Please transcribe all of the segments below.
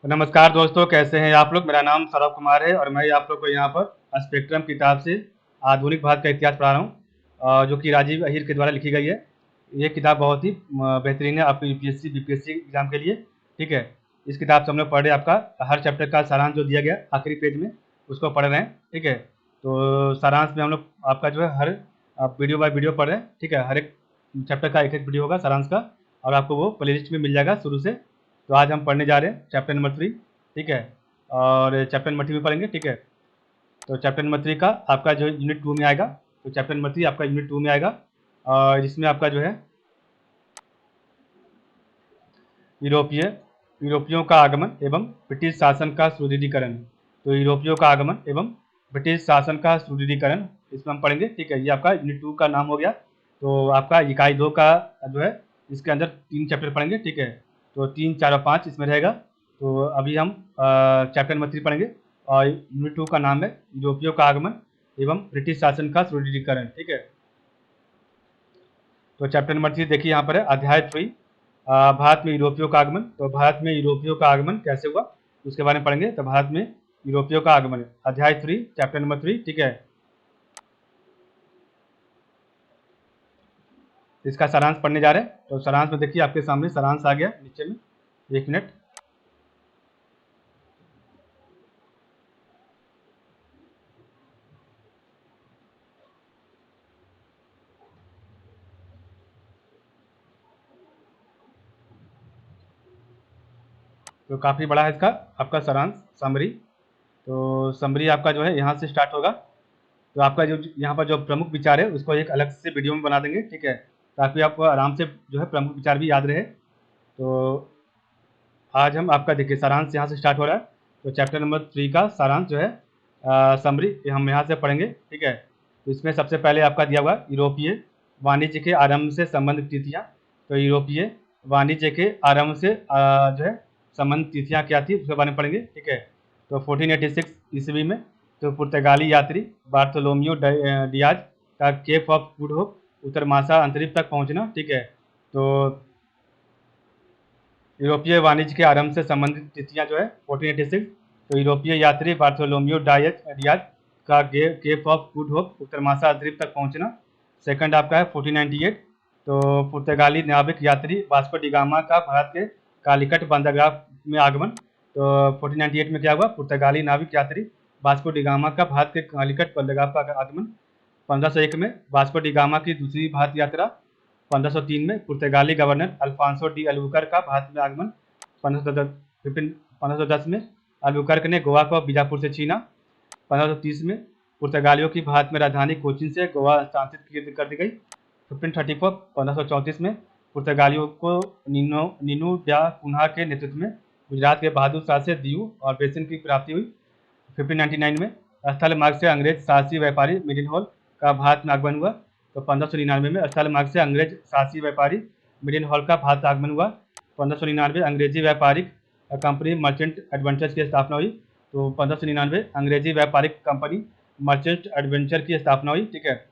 नमस्कार दोस्तों, कैसे हैं आप लोग। मेरा नाम सौरभ कुमार है और मैं आप लोग को यहाँ पर स्पेक्ट्रम किताब से आधुनिक भारत का इतिहास पढ़ा रहा हूँ, जो कि राजीव अहीर के द्वारा लिखी गई है। ये किताब बहुत ही बेहतरीन है आपके यूपीएससी बीपीएससी एग्जाम के लिए। ठीक है, इस किताब से हम लोग पढ़ रहे हैं, आपका हर चैप्टर का सारांश जो दिया गया आखिरी पेज में उसको पढ़ रहे हैं। ठीक है, तो सारांश में हम लोग आपका जो है हर वीडियो बाय वीडियो पढ़ रहे हैं। ठीक है, हर एक चैप्टर का एक एक वीडियो होगा सारांश का, और आपको वो प्लेलिस्ट में मिल जाएगा शुरू से। तो आज हम पढ़ने जा रहे हैं चैप्टर नंबर 3। ठीक है, और चैप्टर नंबर 3 में पढ़ेंगे। ठीक है, तो चैप्टर नंबर 3 का आपका जो यूनिट 2 में आएगा। तो चैप्टर नंबर 3 आपका यूनिट 2 में आएगा, और जिसमें आपका जो है यूरोपीय यूरोपियों का आगमन एवं ब्रिटिश शासन का सुदृढ़ीकरण। तो यूरोपियों का आगमन एवं ब्रिटिश शासन का सुदृढ़ीकरण इसमें हम पढ़ेंगे। ठीक है, ये आपका यूनिट 2 का नाम हो गया। तो आपका इकाई 2 का जो है इसके अंदर 3 चैप्टर पढ़ेंगे। ठीक है, तो 3, 4 और 5 इसमें रहेगा। तो अभी हम चैप्टर नंबर 3 पढ़ेंगे, और यूनिट 2 का नाम है यूरोपियों का आगमन एवं ब्रिटिश शासन का सुदृढ़ीकरण। ठीक है, तो चैप्टर नंबर 3 देखिए यहाँ पर है, अध्याय 3, भारत में यूरोपियों का आगमन। तो भारत में यूरोपियों का आगमन कैसे हुआ उसके बारे में पढ़ेंगे। तो भारत में यूरोपियों का आगमन, अध्याय 3, चैप्टर नंबर 3। ठीक है, इसका सारांश पढ़ने जा रहे हैं। तो सारांश में देखिए आपके सामने सारांश आ गया नीचे में। 1 मिनट। तो काफ़ी बड़ा है इसका आपका सारांश, समरी। तो समरी आपका जो है यहाँ से स्टार्ट होगा। तो आपका जो यहाँ पर जो प्रमुख विचार है उसको एक अलग से वीडियो में बना देंगे। ठीक है, ताकि आपको आराम से जो है प्रमुख विचार भी याद रहे। तो आज हम आपका देखिए सारांश यहाँ से स्टार्ट हो रहा है। तो चैप्टर नंबर 3 का सारांश जो है समरी हम यहाँ से पढ़ेंगे। ठीक है, तो इसमें सबसे पहले आपका दिया हुआ यूरोपीय वाणिज्य के आरंभ से संबंधित तिथियाँ। तो यूरोपीय वाणिज्य के आरंभ से जो है संबंधित तिथियाँ क्या थी उसके बारे में पढ़ेंगे। ठीक है, तो 1486 ईस्वी में तो पुर्तगाली यात्री बार्थोलोमियो डियाज का केप ऑफ गुड होप उत्तर मासा अंतरिक्ष तक पहुँचना। ठीक है, तो यूरोपीय वाणिज्य के आरंभ से संबंधित तिथियां जो है 1486। तो यूरोपीय यात्री बार्थोलोमियो डियाज का केप ऑफ गुड होप उत्तर मासा द्वीप तक पहुंचना। सेकंड आपका है 1498। तो पुर्तगाली नाविक यात्री वास्को डिगामा का भारत के कालीकट बंदरगाह में आगमन। तो 1498 में क्या हुआ, पुर्तगाली नाविक यात्री वास्को डिगामा का भारत के कालीकट बंदरगाह का आगमन। 1501 में वास्को डिगामा की दूसरी भारत यात्रा। 1503 में पुर्तगाली गवर्नर अल्फांसो डी अल्बुकर का भारत में आगमन। 1510 में अल्बुकर्क ने गोवा को बीजापुर से छीना। 1530 में पुर्तगालियों की भारत में राजधानी कोचीन से गोवा हस्तांतरित कर दी गई। 1534 1534 में पुर्तगालियों को नीनू डा कुन्हा के नेतृत्व में गुजरात के बहादुर शाह से दीव और बेसिन की प्राप्ति हुई। 1599 में स्थल मार्ग से अंग्रेज साहसी व्यापारी मिडिल हॉल का भारत में आगमन हुआ। तो 1599 में स्थल मार्ग से अंग्रेज साहसी व्यापारी मिडिल हॉल का भारत आगमन हुआ। 1599 अंग्रेजी व्यापारिक कंपनी मर्चेंट एडवेंचर्स की स्थापना हुई। तो 1599 अंग्रेजी व्यापारिक कंपनी मर्चेंट एडवेंचर की स्थापना हुई। ठीक है,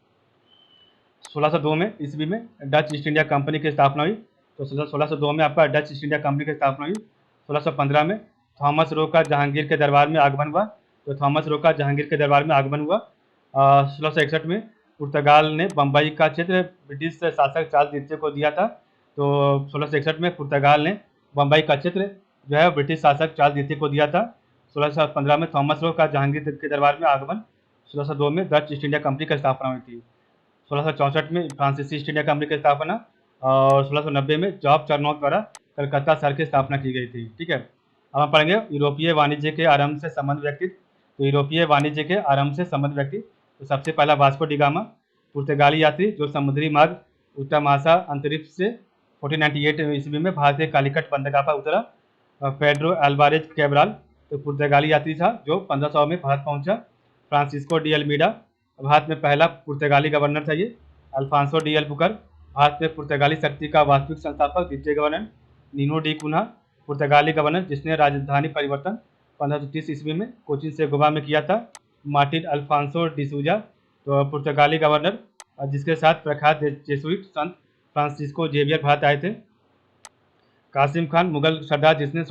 1602 में ईस्वी में डच ईस्ट इंडिया कंपनी की स्थापना हुई। तो 1602 में आपका डच ईस्ट इंडिया कंपनी की स्थापना हुई। 1615 में थॉमस रो का जहांगीर के दरबार में आगमन हुआ। तो थॉमस रो का जहांगीर के दरबार में आगमन हुआ। 1661 में पुर्तगाल ने बम्बई का क्षेत्र ब्रिटिश शासक चार्ल्स द्वितीय को दिया था। तो 1661 में पुर्तगाल ने बम्बई का क्षेत्र जो है ब्रिटिश शासक चार्ल्स द्वितीय को दिया था। 1615 में थॉमस रो का जहांगीर के दरबार में आगमन। 1602 में डच ईस्ट इंडिया कंपनी की स्थापना हुई थी। 1664 में फ्रांसीसी ईस्ट इंडिया कंपनी की स्थापना, और 1690 में जॉब चरनौत द्वारा कलकत्ता शहर की स्थापना की गई थी। ठीक है, अब हम पढ़ेंगे यूरोपीय वाणिज्य के आरंभ से संबंध व्यक्ति। तो यूरोपीय वाणिज्य के आरंभ से संबंध व्यक्ति, तो सबसे पहला वास्को डिगामा, पुर्तगाली यात्री जो समुद्री मार्ग उत्तर महासा अंतरिक्ष से 1498 ईस्वी में भारत के कालीकट बंदरगाह पर उतरा। पेड्रो अल्वारेज कैब्राल तो पुर्तगाली यात्री था जो 1500 में भारत पहुंचा। फ्रांसिस्को डी अल्मीडा भारत में पहला पुर्तगाली गवर्नर था। ये अल्फांसो डी अल्बुकर भारत में पुर्तगाली शक्ति का वास्तविक संस्थापक द्वितीय गवर्नर। नीनो डी कुन्हा पुर्तगाली गवर्नर जिसने राजधानी परिवर्तन 1530 ईस्वी में कोचीन से गोवा में किया था। मार्टिन अल्फांसो डिसूजा तो पुर्तगाली गवर्नर जिसके साथ प्रख्यात जेसुइट संत फ्रांसिस्को जेवियर भारत आए थे। कासिम खान मुगल सरदार जिसने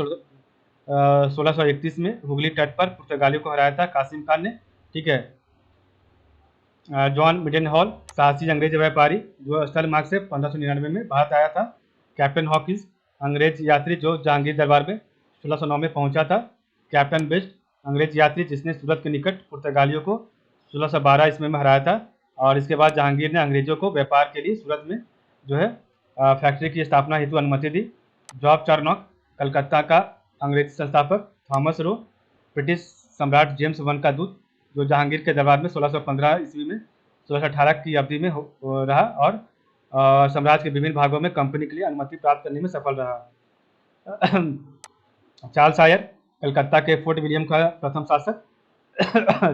1631 में हुगली तट पर पुर्तगालियों को हराया था कासिम खान ने। ठीक है। जॉन मिडन हॉल साहसी अंग्रेज व्यापारी जो स्थल मार्ग से 1599 में भारत आया था। कैप्टन हॉकिंस अंग्रेज यात्री जो जहांगीर दरबार में 1609 में पहुंचा था। कैप्टन बेस्ट अंग्रेज यात्री जिसने सूरत के निकट पुर्तगालियों को 1612 ईस्वी में हराया था। और इसके बाद जहांगीर ने अंग्रेजों को व्यापार के लिए सूरत में जो है फैक्ट्री की स्थापना हेतु अनुमति दी। जॉब चार्नॉक कलकत्ता का अंग्रेजी संस्थापक। थॉमस रो ब्रिटिश सम्राट जेम्स वन का दूत जो जहांगीर के दरबार में 1615 ईस्वी में 1618 की अवधि में रहा और साम्राज्य के विभिन्न भागों में कंपनी के लिए अनुमति प्राप्त करने में सफल रहा। चार्ल्स आयर कलकत्ता के फोर्ट विलियम का प्रथम शासक।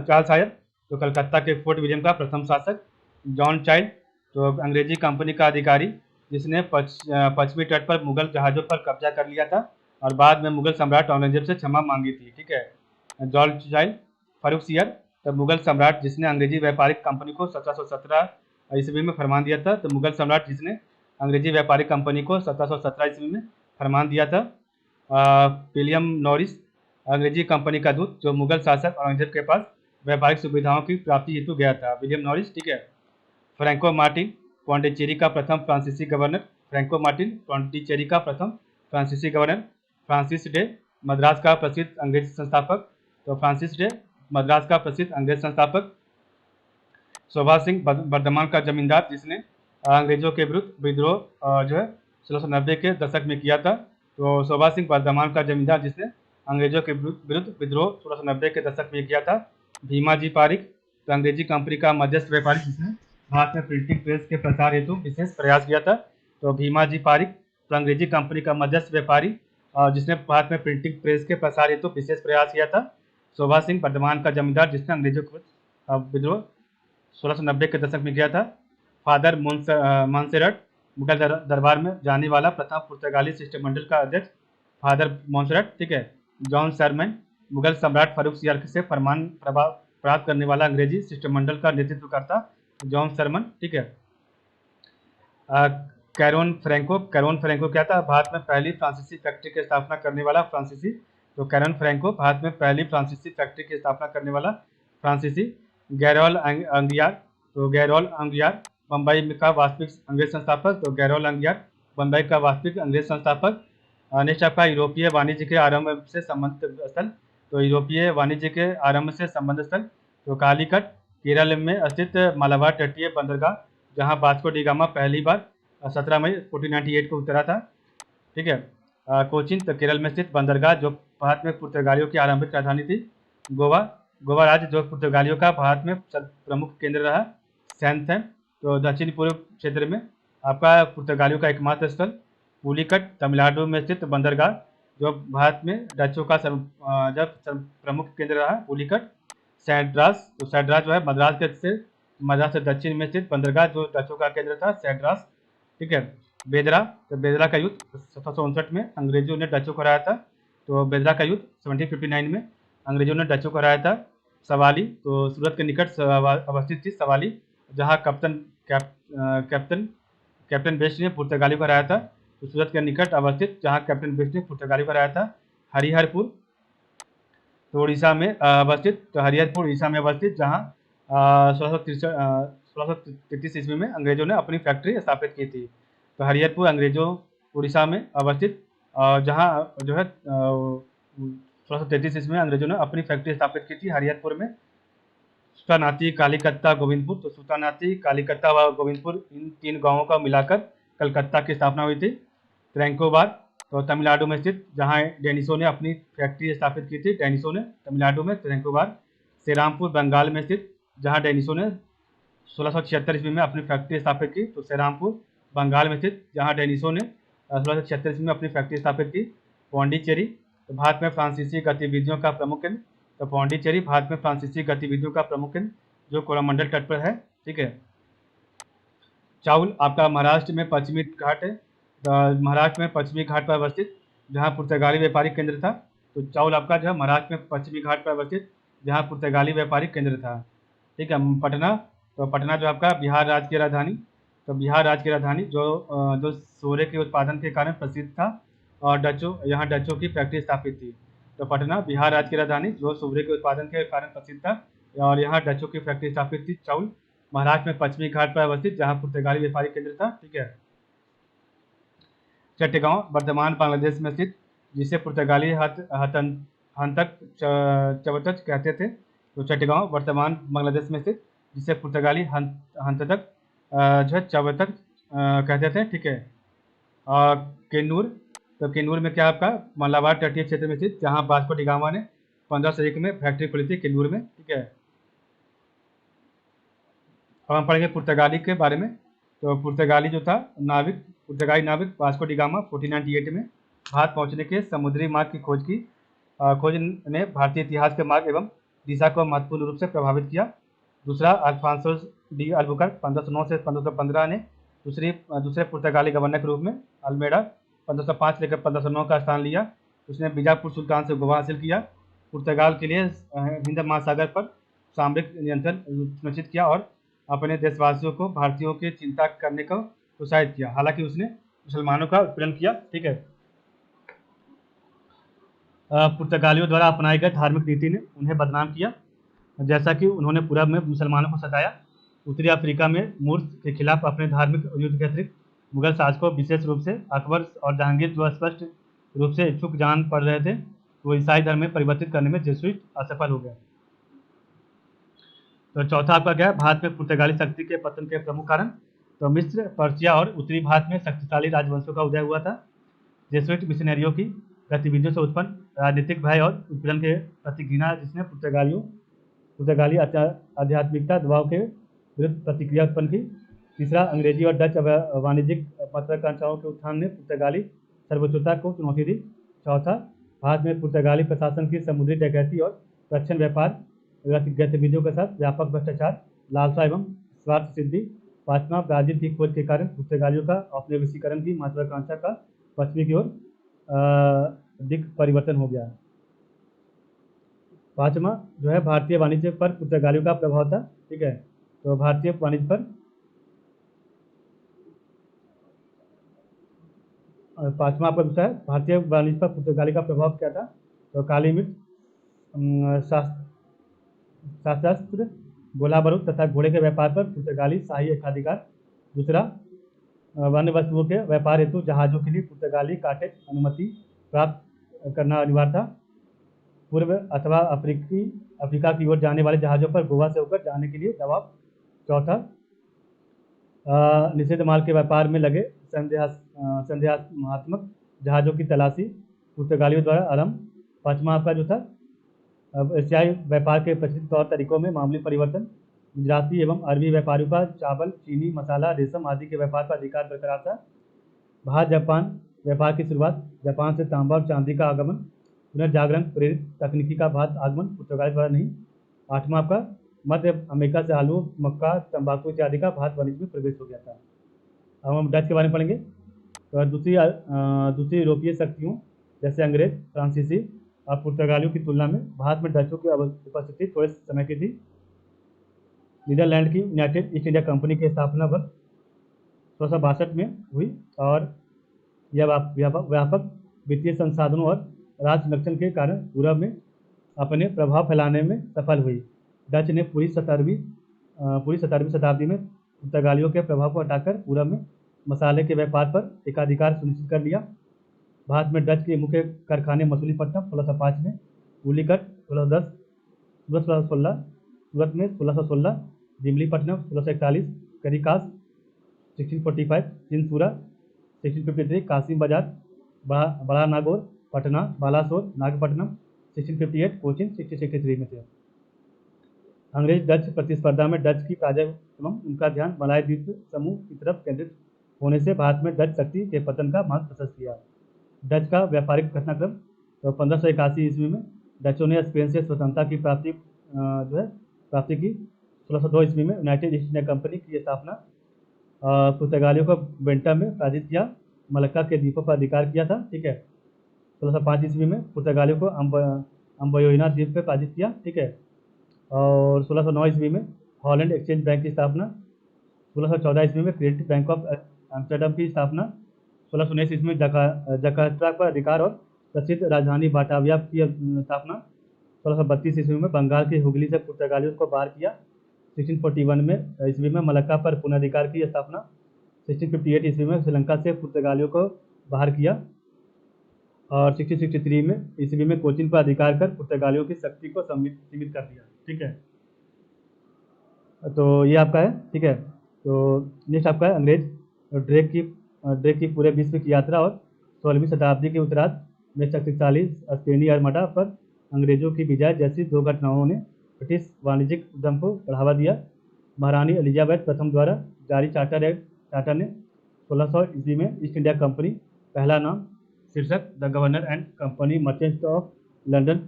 चार्ल्स आयर तो कलकत्ता के फोर्ट विलियम का प्रथम शासक। जॉन चाइल्ड तो अंग्रेजी कंपनी का अधिकारी जिसने पश्चिमी तट पर मुगल जहाज़ों पर कब्जा कर लिया था और बाद में मुगल सम्राट औरंगजेब से क्षमा मांगी थी। ठीक है। जॉर्ज चाइल्ड फारूक सियर तो मुगल सम्राट जिसने अंग्रेजी व्यापारिक कंपनी को 1717 ईस्वी में फरमान दिया था। तो मुगल सम्राट जिसने अंग्रेजी व्यापारिक कंपनी को 1717 ईस्वी में फरमान दिया था। विलियम नॉरिस अंग्रेजी कंपनी का दूत जो मुगल शासक औरंगजेब के पास व्यापारिक सुविधाओं की प्राप्ति हेतु गया था। William Norris. ठीक है। फ्रैंको मार्टिन पौंडीचेरी का प्रथम फ्रांसीसी गवर्नर। फ्रैंको मार्टिन पौंडीचेरी का प्रथम फ्रांसीसी गवर्नर। फ्रांसिस डे मद्रास का प्रसिद्ध अंग्रेज संस्थापक। तो फ्रांसिस डे मद्रास का प्रसिद्ध अंग्रेज संस्थापक। शोभा सिंह बर्धमान का जमींदार जिसने अंग्रेजों के विरुद्ध विद्रोह जो है 1690 के दशक में किया था। तो शोभा सिंह बर्धमान का जमींदार जिसने अंग्रेजों के विरुद्ध विद्रोह 1690 के दशक में किया था। भीमा जी पारिक तो अंग्रेजी कंपनी का मध्यस्थ व्यापारी जिसने भारत में प्रिंटिंग प्रेस के प्रसार हेतु विशेष प्रयास किया था। तो भीमा जी पारिक तो अंग्रेजी कंपनी का मध्यस्थ व्यापारी जिसने भारत में प्रिंटिंग प्रेस के प्रसार हेतु विशेष प्रयास किया था। शोभा सिंह बर्धमान का जमींदार जिसने अंग्रेजों के विद्रोह 1690 के दशक में किया था। फादर मॉन्सेरट मुगल दरबार में जाने वाला प्रथम पुर्तगाली शिष्टमंडल का अध्यक्ष फादर मॉन्सेरट। ठीक है। जॉन सरमैन मुगल सम्राट फारूक सियार से फरमान प्राप्त करने वाला अंग्रेजी शिष्टमंडल का नेतृत्व करता जॉन सरमन। ठीक है। कैरोन फ्रैंको क्या था? भारत में पहली फ्रांसीसी फैक्ट्री की स्थापना करने वाला फ्रांसीसी। तो कैरोन फ्रैंको भारत में पहली फ्रांसीसी फैक्ट्री की स्थापना करने वाला फ्रांसीसी। गैरोल अंगियार तो गैरोल अंगियार बम्बई का वास्तविक अंग्रेज संस्थापक। तो गैरोल अंगियार बम्बई का वास्तविक अंग्रेज संस्थापक। नेक्स्ट आपका यूरोपीय वाणिज्य के आरंभ से संबंधित स्थल। तो यूरोपीय वाणिज्य के आरंभ से संबंध स्थल तो कालीकट केरल में स्थित मालाबार तटीय बंदरगाह जहां वास्को डी गामा पहली बार 17 मई 1498 को उतरा था। ठीक है। कोचिन तो केरल में स्थित बंदरगाह जो भारत में पुर्तगालियों की आरंभिक राजधानी थी। गोवा राज्य जो पुर्तगालियों का भारत में प्रमुख केंद्र रहा। सैंथम तो दक्षिण पूर्व क्षेत्र में आपका पुर्तगालियों का एकमात्र स्थल। पुलिकट तमिलनाडु में स्थित बंदरगाह जो भारत में डचों का जब प्रमुख केंद्र रहा पुलिकट। सैड्रास तो सैड्रास जो है मद्रास से दक्षिण में स्थित बंदरगाह जो डचों का केंद्र था सैड्रास। ठीक है। बेदरा तो बेदरा का युद्ध 1759 में अंग्रेजों ने डचों को हराया था। तो बेदरा का युद्ध 1759 में अंग्रेजों ने डचों को हराया था। सवाली तो सूरत के निकट अवस्थित थी सवाली जहां कैप्टन बेस्ट ने पुर्तगाली को हराया था। तो सूरत के निकट अवस्थित जहां कैप्टन बेस्ट ने पुर्तगाली को हराया था। हरिहरपुर तो उड़ीसा में अवस्थित। तो हरिहरपुर उड़ीसा में अवस्थित जहां 1633 ईस्वी में अंग्रेजों ने अपनी फैक्ट्री स्थापित की थी। तो हरिहरपुर अंग्रेजों उड़ीसा में अवस्थित जहां जो है 1633 ईस्वी में अंग्रेजों ने अपनी फैक्ट्री स्थापित की थी हरिहरपुर में। सुतानाती कालीकत्ता गोविंदपुर तो सुतानाती कालीकत्ता व गोविंदपुर इन तीन गांवों का मिलाकर कलकत्ता की स्थापना हुई थी। ट्रैंकोबार तो तमिलनाडु में स्थित जहां डेनिसो ने अपनी फैक्ट्री स्थापित की थी। डेनिसो ने तमिलनाडु में ट्रैंकोबार। श्रीरामपुर बंगाल में स्थित जहां डेनिसो ने 1676 ईस्वी में अपनी फैक्ट्री स्थापित की। तो श्रीरामपुर बंगाल में स्थित जहां डेनिसो ने 1676 ईस्वी में अपनी फैक्ट्री स्थापित की। पौंडीचेरी तो भारत में फ्रांसीसी गतिविधियों का प्रमुख केंद्र। तो पौंडीचेरी भारत में फ्रांसीसी गतिविधियों का प्रमुख केंद्र जो कोरोमंडल तट पर है। ठीक है। चाउल आपका महाराष्ट्र में पश्चिमी घाट है। महाराष्ट्र में पश्चिमी घाट पर अवस्थित जहां पुर्तगाली व्यापारिक केंद्र था। तो चाउल आपका जो है महाराष्ट्र में पश्चिमी घाट पर अवस्थित जहां पुर्तगाली व्यापारिक केंद्र था। ठीक है। पटना तो पटना जो आपका बिहार राज्य की राजधानी। तो बिहार राज्य की राजधानी जो सोरे के उत्पादन के कारण प्रसिद्ध था और यहाँ डचों की फैक्ट्री स्थापित थी। तो पटना बिहार राज्य की राजधानी जो सूबे के उत्पादन के कारण प्रसिद्ध था, और यहाँ डचों की फैक्ट्री स्थापित थी। चौल महाराष्ट्र में पश्चिमी घाट पर अवस्थित, जहाँ पुर्तगाली व्यापारी केंद्र था। ठीक है। चट्टगांव वर्तमान बांग्लादेश में स्थित, जिसे पुर्तगाली हंतक चवतच कहते थे। तो चट्टगांव वर्तमान बांग्लादेश में स्थित, जिसे पुर्तगाली हंतक जो है चवतक कहते थे। ठीक है। और किन्नूर, तो किन्नूर में क्या आपका मलाबार तटीय क्षेत्र में स्थित, जहाँ वास्को डी गामा ने 1501 में फैक्ट्री खोली थी किन्नूर में। ठीक है। अब हम पढ़ेंगे पुर्तगाली के बारे में। तो पुर्तगाली जो था पुर्तगाली नाविक वास्को डी गामा 1498 में भारत पहुंचने के समुद्री मार्ग की खोज ने भारतीय इतिहास के मार्ग एवं दिशा को महत्वपूर्ण रूप से प्रभावित किया। दूसरा, अल्फांसो डी अल्बुकर्क 1509 से 1515 ने दूसरे पुर्तगाली गवर्नर के रूप में अल्मेडा 1505 लेकर 1509 का स्थान लिया। उसने बीजापुर सुल्तान से गोवा हासिल किया, पुर्तगाल के लिए हिंद महासागर पर सामरिक नियंत्रण सुनिश्चित किया और अपने देशवासियों को भारतीयों की चिंता करने को उत्साहित किया। हालांकि उसने मुसलमानों का उत्पीड़न किया। ठीक है। पुर्तगालियों द्वारा अपनाई गई धार्मिक नीति ने उन्हें बदनाम किया, जैसा कि उन्होंने पूरब में मुसलमानों को सताया। उत्तरी अफ्रीका में मुर्स के खिलाफ अपने धार्मिक युद्ध के अतिरिक्त मुगल शासकों, विशेष रूप से अकबर और जहांगीर, जो स्पष्ट रूप से इच्छुक जान पड़ रहे थे, वो ईसाई धर्म में परिवर्तित करने में जेसुइट असफल हो गए। तो चौथा आपका क्या है, भारत में पुर्तगाली शक्ति के पतन के प्रमुख कारण। तो मिस्र, पर्शिया और उत्तरी भारत में शक्तिशाली राजवंशों का उदय हुआ था। जेसुइट मिशनरियों की गतिविधियों से उत्पन्न राजनीतिक भय और उत्पीड़न के प्रति घृणा, जिसने पुर्तगाली आध्यात्मिकता दबाव के विरुद्ध प्रतिक्रिया उत्पन्न की। तीसरा, अंग्रेजी और डच वाणिज्यिक महत्वाकांक्षाओं के उत्थान ने पुर्तगाली सर्वोच्चता को चुनौती दी। चौथा, भारत में पुर्तगाली प्रशासन की समुद्री डकैती और दक्षिण व्यापार गतिविधियों के साथ व्यापक भ्रष्टाचार, लालसा एवं स्वार्थ सिद्धि। पांचवा, ब्राजील की खोज के कारण पुर्तगालियों का औपनिवेशीकरण की महत्वाकांक्षा का पश्चिमी की ओर दिक परिवर्तन हो गया। पांचवा जो है, भारतीय वाणिज्य पर पुर्तगालियों का प्रभाव था। ठीक है। तो भारतीय वाणिज्य पर पांचवा आपका दूसरा है, भारतीय वाणिज्य पर पुर्तगाली का प्रभाव क्या था। तो काली मिर्च, शस्त्रास्त्र, गोला बारूद तथा घोड़े के व्यापार पर पुर्तगाली शाही एकाधिकार। दूसरा, वन्य वस्तुओं के व्यापार हेतु जहाजों के लिए पुर्तगाली काटेज अनुमति प्राप्त करना अनिवार्य था। पूर्व अथवा अफ्रीका की ओर जाने वाले जहाजों पर गोवा से होकर जाने के लिए दबाव। चौथा, निषिद्ध माल के व्यापार में लगे संदेहात्मक जहाजों की तलाशी पुर्तगालियों द्वारा आरंभ। पांचवा आपका जो था, एशियाई व्यापार के प्रचलित तौर तरीकों में मामूली परिवर्तन। गुजराती एवं अरबी व्यापारियों का चावल, चीनी, मसाला, रेशम आदि के व्यापार पर अधिकार बरकरार था। भारत जापान व्यापार की शुरुआत, जापान से तांबा और चांदी का आगमन, पुनर्जागरण प्रेरित तकनीकी का भारत आगमन पुर्तगाली द्वारा नहीं। आठवां आपका, मध्य अमेरिका से आलू, मक्का, तंबाकू इत्यादि का भारत वाणिज्य में प्रवेश हो गया था। अब हम डच के बारे में पढ़ेंगे। तो दूसरी यूरोपीय शक्तियों जैसे अंग्रेज, फ्रांसीसी और पुर्तगालियों की तुलना में भारत में डचों की उपस्थिति थोड़े समय की थी। नीदरलैंड की यूनाइटेड ईस्ट इंडिया कंपनी की स्थापना वर्ष 1662 में हुई और यह व्यापक वित्तीय संसाधनों और राज संरक्षण के कारण यूरोप में अपने प्रभाव फैलाने में सफल हुई। डच ने पूरी 17वीं शताब्दी में पुर्तगालियों के प्रभाव को हटाकर यूरोप में मसाले के व्यापार पर एकाधिकार सुनिश्चित कर लिया। भारत में डच के मुख्य कारखाने मसूलीपट्टनम 1605 में, उलीकट 1610, सूरत में 1616, दिमलीपट्टनम 1641, करिकास 1645, चिंसूरा 1653, कासिम बाजार, बड़ा नागौर, पटना, बालासोर, नागपट्टनम 1658, कोचिन 1663 में थे। अंग्रेज डच प्रतिस्पर्धा में डच की प्रजा एवं उनका ध्यान मलाय द्वीप समूह की तरफ केंद्रित होने से भारत में डच शक्ति के पतन का मार्ग प्रशस्त किया। डच का व्यापारिक घटनाक्रम। तो 1581 ईस्वी में डचों ने स्पेन से स्वतंत्रता की प्राप्ति की। 1602 ईस्वी में यूनाइटेड ईस्ट इंडिया कंपनी की स्थापना। पुर्तगालियों को बेंटा में पराजित किया, मलक्का के द्वीपों पर अधिकार किया था। ठीक है। 1605 ईस्वी में पुर्तगालियों को अम्बयोइना द्वीप पर पराजित किया। ठीक है। और 1609 ईस्वी में हॉलैंड एक्सचेंज बैंक की स्थापना। 1614 ईस्वी में क्रेडिट बैंक ऑफ एम्स्टर्डम की स्थापना। 1619 ईस्वी में जकार्ता पर अधिकार और प्रसिद्ध राजधानी बाटाविया की स्थापना 1632 ईस्वी में बंगाल के हुगली से पुर्तगालियों को बाहर किया। 1641 में ईस्वी में मलक्का पर पुनर्धिकार की स्थापना। 1658 ईस्वी में श्रीलंका से पुर्तगालियों को बाहर किया और 1663 में ईस्वी में कोचीन पर अधिकार कर पुर्तगालियों की शक्ति को सीमित कर दिया। ठीक है, तो ये आपका है। ठीक है, तो नेक्स्ट आपका है अंग्रेज ड्रेक की पूरे विश्व की यात्रा और 16वीं शताब्दी के उत्तरार्ध में शक्तिशाली स्पेनी आर्मडा पर अंग्रेजों की विजय जैसी दो घटनाओं ने ब्रिटिश वाणिज्यिक उद्यम को बढ़ावा दिया। महारानी एलिजाबेथ प्रथम द्वारा जारी चार्टर ने 1600 ईस्वी में ईस्ट इंडिया कंपनी पहला नाम शीर्षक the governor and company merchants of London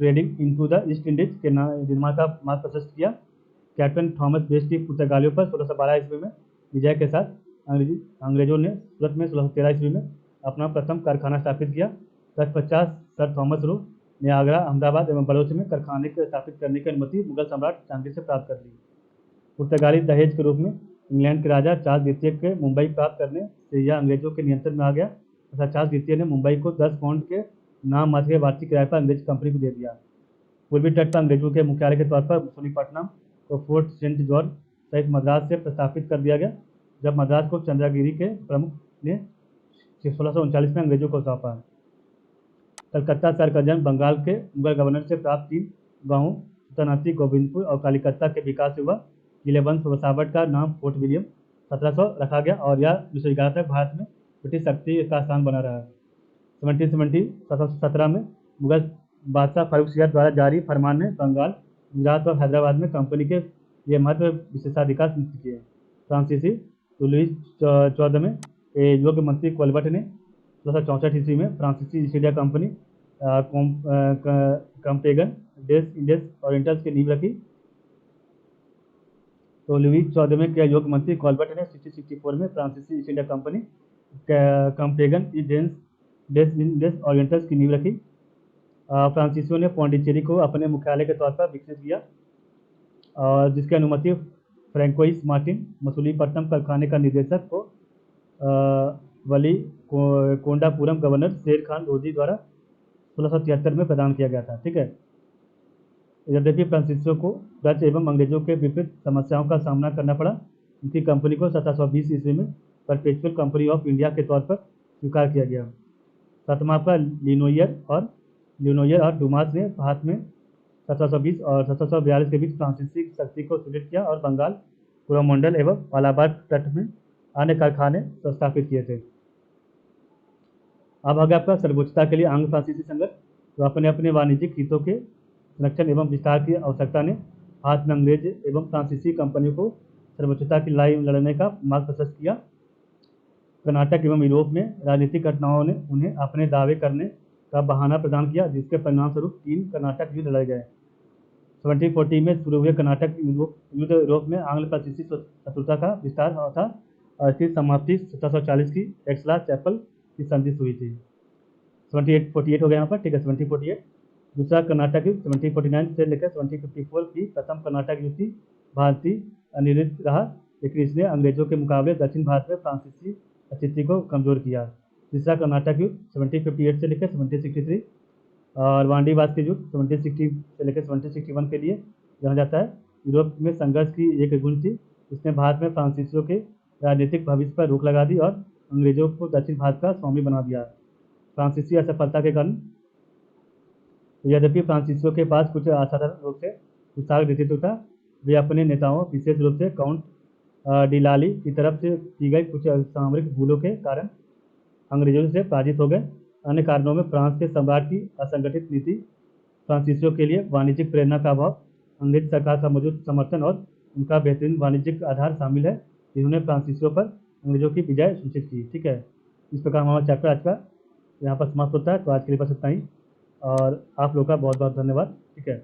trading into the east Indies के निर्माण का मार्ग प्रशस्त किया। कैप्टन थॉमस बेस्ट की पुर्तगालियों पर 1612 ईस्वी में विजय के साथ अंग्रेजों ने सूरत में 1613 ईस्वी में अपना प्रथम कारखाना स्थापित किया। तत्पश्चात सर थॉमस रो ने आगरा, अहमदाबाद एवं बलोच में कारखाने को स्थापित करने की अनुमति मुगल सम्राट जहांगीर से प्राप्त कर ली। पुर्तगाली दहेज के रूप में इंग्लैंड के राजा चार्ल्स द्वितीय के मुंबई प्राप्त करने से यह अंग्रेजों के नियंत्रण में आ गया तथा चार्ल्स द्वितीय ने मुंबई को 10 पाउंड के नाम मात्र के वार्षिक किराए पर अंग्रेज कंपनी को दे दिया। पूर्वी तट पर अंग्रेजों के मुख्यालय के तौर पर मसूलीपट्टनम को फोर्ट सेंट जॉर्ज सहित मद्रास से प्रस्तापित कर दिया गया, जब मद्रास को चंद्रगिरी के प्रमुख ने 1639 में अंग्रेजों को सौंपा। कलकत्ता शहर का जन्म बंगाल के मुगल गवर्नर से प्राप्त 3 गांवों सुल्तानाती, गोविंदपुर और कालीकत्ता के विकास से हुआ। किले वंश बसावट का नाम फोर्ट विलियम 1700 रखा गया और यह 1911 तक भारत में ब्रिटिश शक्ति का स्थान बना रहा। 1717 में मुगल बादशाह फारूक सियार द्वारा जारी फरमान ने बंगाल, गुजरात और हैदराबाद में कंपनी के ये महत्व विशेषाधिकार सुनिश्चित किए। फ्रांसीसी लुईस 14 में योग्य मंत्री कोलबर्ट ने 1664 ईस्वी में फ्रांसीसी ईस्ट इंडिया कंपनी कॉम्पेगन डेस इंडेस ओरिएंटल्स की नींव रखी। तो लुईस 14 के योग्य मंत्री कोलबर्ट ने 1664 में फ्रांसीसी ईस्ट इंडिया कंपनी कॉम्पेगन डेस इंडेस ओरिएंटल्स की नींव रखी। फ्रांसीसियों ने पौंडीचेरी को अपने मुख्यालय के तौर पर विकसित किया और जिसकी अनुमति फ्रैंकोइस मार्टिन, मसूलीपट्टनम कारखाने का निदेशक को वली कोंडापुरम गवर्नर शेर खान रोजी द्वारा 1673 में प्रदान किया गया था। ठीक है, यद्यपि फ्रांसीसियों को डच एवं अंग्रेजों के विपरीत समस्याओं का सामना करना पड़ा, उनकी कंपनी को 1720 ईस्वी में परपेचुअल कंपनी ऑफ इंडिया के तौर पर स्वीकार किया गया। सातवां का लिनोयर और डुमास ने भारत में 1720 और 1742 के बीच फ्रांसीसी शक्ति को सुदृढ़ किया और बंगाल, कोरोमंडल एवं मालाबार तट में अन्य कारखाने स्थापित किए थे। अब आगे आपका सर्वोच्चता के लिए आंग्ल फ्रांसीसी संघर्ष। तो अपने अपने वाणिज्यिक हितों के संरक्षण एवं विस्तार की आवश्यकता ने भारत में अंग्रेज एवं फ्रांसीसी कंपनियों को सर्वोच्चता की लड़ाई लड़ने का मार्ग प्रशस्त किया। कर्नाटक एवं यूरोप में राजनीतिक घटनाओं ने उन्हें अपने दावे करने का बहाना प्रदान किया, जिसके परिणामस्वरूप 3 कर्नाटक युद्ध लड़े गए। 1740 में शुरू हुए कर्नाटक युद्ध यूरोप में आंग्ल फ्रांसीसी शत्रुता का विस्तार था और इसकी समाप्ति 1740 की एक्सला चैपल की संधि हुई थी। 1748 हो गया यहाँ पर। ठीक है, 1748 दूसरा कर्नाटक युद्ध 1749 से लेकर 1754 की प्रथम कर्नाटक युद्ध की भारतीय अनिर्णित रहा, लेकिन इसने अंग्रेजों के मुकाबले दक्षिण भारत में फ्रांसीसी स्थिति को कमजोर किया। तीसरा कर्नाटक युद्ध 1758 से लेकर 1763 और वांडीवास के युद्ध 1760 से लेकर 1761 के लिए जाना जाता है। यूरोप में संघर्ष की एक गुंज थी, इसने भारत में फ्रांसीसियों के राजनीतिक भविष्य पर रोक लगा दी और अंग्रेजों को दक्षिण भारत का स्वामी बना दिया। फ्रांसीसी असफलता के कारण यद्यपि फ्रांसीसियों के पास कुछ असाधारण रूप से कुशाग्र नेतृत्व था, वे अपने नेताओं विशेष रूप से काउंट डिलाली की तरफ से की गई कुछ सामरिक भूलों के कारण अंग्रेजों से पराजित हो गए। अन्य कारणों में फ्रांस के सम्राट की असंगठित नीति, फ्रांसीसियों के लिए वाणिज्यिक प्रेरणा का अभाव, अंग्रेज सरकार का मौजूद समर्थन और उनका बेहतरीन वाणिज्यिक आधार शामिल है, जिन्होंने फ्रांसीसियों पर अंग्रेजों की विजय सुनिश्चित की। ठीक है, इस प्रकार हमारा चैप्टर आज का यहाँ पर समाप्त होता है। तो आज के लिए बस इतना ही और आप लोग का बहुत बहुत धन्यवाद। ठीक है।